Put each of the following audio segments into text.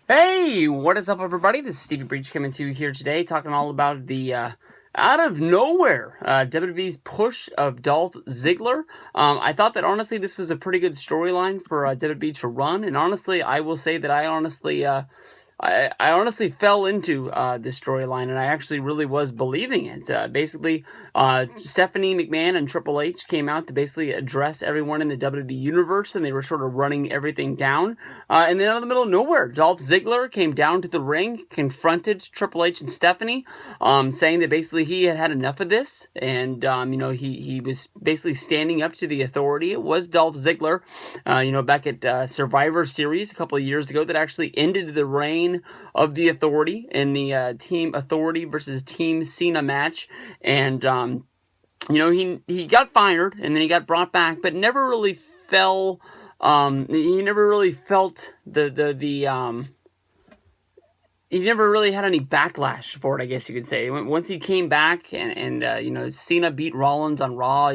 Hey, what is up, everybody? This is Stevie Breach coming to you here today, talking all about the out of nowhere WWE's push of Dolph Ziggler. I thought that honestly this was a pretty good storyline for WWE to run, and honestly, I will say that I honestly fell into this storyline, and I actually really was believing it. Stephanie McMahon and Triple H came out to basically address everyone in the WWE universe, and they were sort of running everything down. And then out of the middle of nowhere, Dolph Ziggler came down to the ring, confronted Triple H and Stephanie, saying that basically he had had enough of this, and he was basically standing up to the authority. It was Dolph Ziggler, back at Survivor Series a couple of years ago that actually ended the reign of the Authority in the Team Authority versus Team Cena match, and he got fired and then he got brought back, but never really fell. He never really felt he never really had any backlash for it, I guess you could say. Once he came back and Cena beat Rollins on Raw,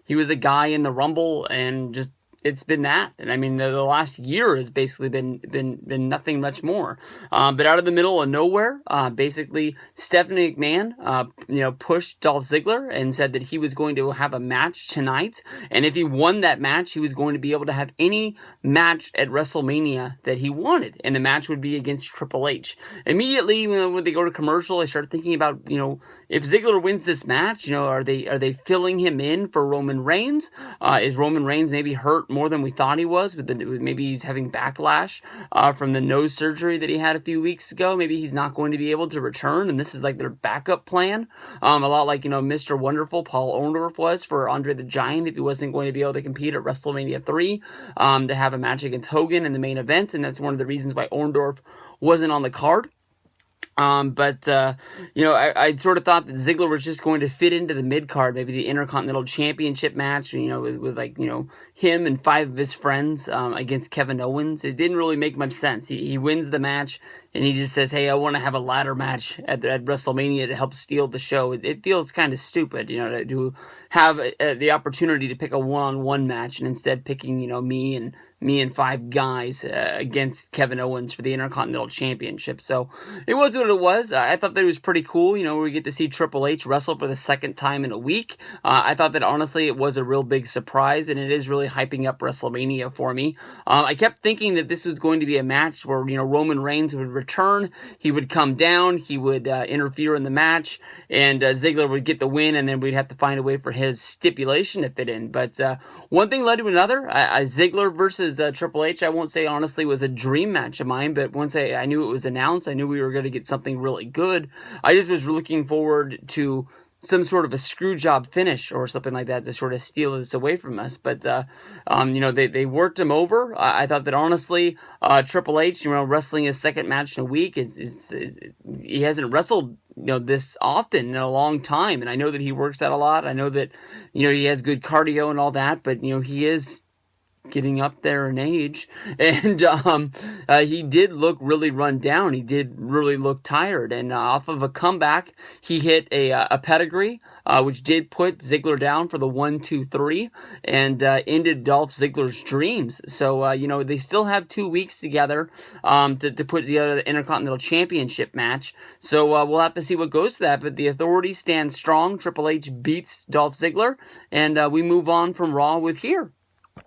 he was a guy in the Rumble, and just it's been that. And I mean, the last year has basically been nothing much more. But out of the middle of nowhere, basically Stephanie McMahon, pushed Dolph Ziggler and said that he was going to have a match tonight, and if he won that match, he was going to be able to have any match at WrestleMania that he wanted, and the match would be against Triple H. Immediately, when they go to commercial, I started thinking about, if Ziggler wins this match, are they filling him in for Roman Reigns? Is Roman Reigns maybe hurt more than we thought he was? Maybe he's having backlash from the nose surgery that he had a few weeks ago. Maybe he's not going to be able to return, and this is like their backup plan. A lot like Mr. Wonderful Paul Orndorff was for Andre the Giant if he wasn't going to be able to compete at WrestleMania 3 to have a match against Hogan in the main event, and that's one of the reasons why Orndorff wasn't on the card. I sort of thought that Ziggler was just going to fit into the mid card, maybe the Intercontinental Championship match, with him and 5 of his friends against Kevin Owens. It didn't really make much sense. He wins the match, and he just says, "Hey, I want to have a ladder match at WrestleMania to help steal the show." It feels kind of stupid, to have the opportunity to pick a one-on-one match and instead picking, me and 5 guys against Kevin Owens for the Intercontinental Championship. So it was what it was. I thought that it was pretty cool. We get to see Triple H wrestle for the second time in a week. I thought that honestly it was a real big surprise, and it is really hyping up WrestleMania for me. I kept thinking that this was going to be a match where Roman Reigns would return, he would come down, he would interfere in the match, and Ziggler would get the win, and then we'd have to find a way for his stipulation to fit in. But one thing led to another. Ziggler versus Triple H, I won't say honestly was a dream match of mine, but once I knew it was announced, I knew we were going to get something really good. I just was looking forward to some sort of a screw job finish or something like that to sort of steal this away from us. But they worked him over. I thought that honestly, Triple H, wrestling his second match in a week he hasn't wrestled this often in a long time, and I know that he works out a lot. I know that he has good cardio and all that, but he is getting up there in age, and he did look really run down. He did really look tired, and off of a comeback, he hit a pedigree, which did put Ziggler down for the 1-2-3, and ended Dolph Ziggler's dreams. So they still have 2 weeks together to put together the Intercontinental Championship match. So we'll have to see what goes to that. But the Authority stands strong. Triple H beats Dolph Ziggler, and we move on from Raw with here.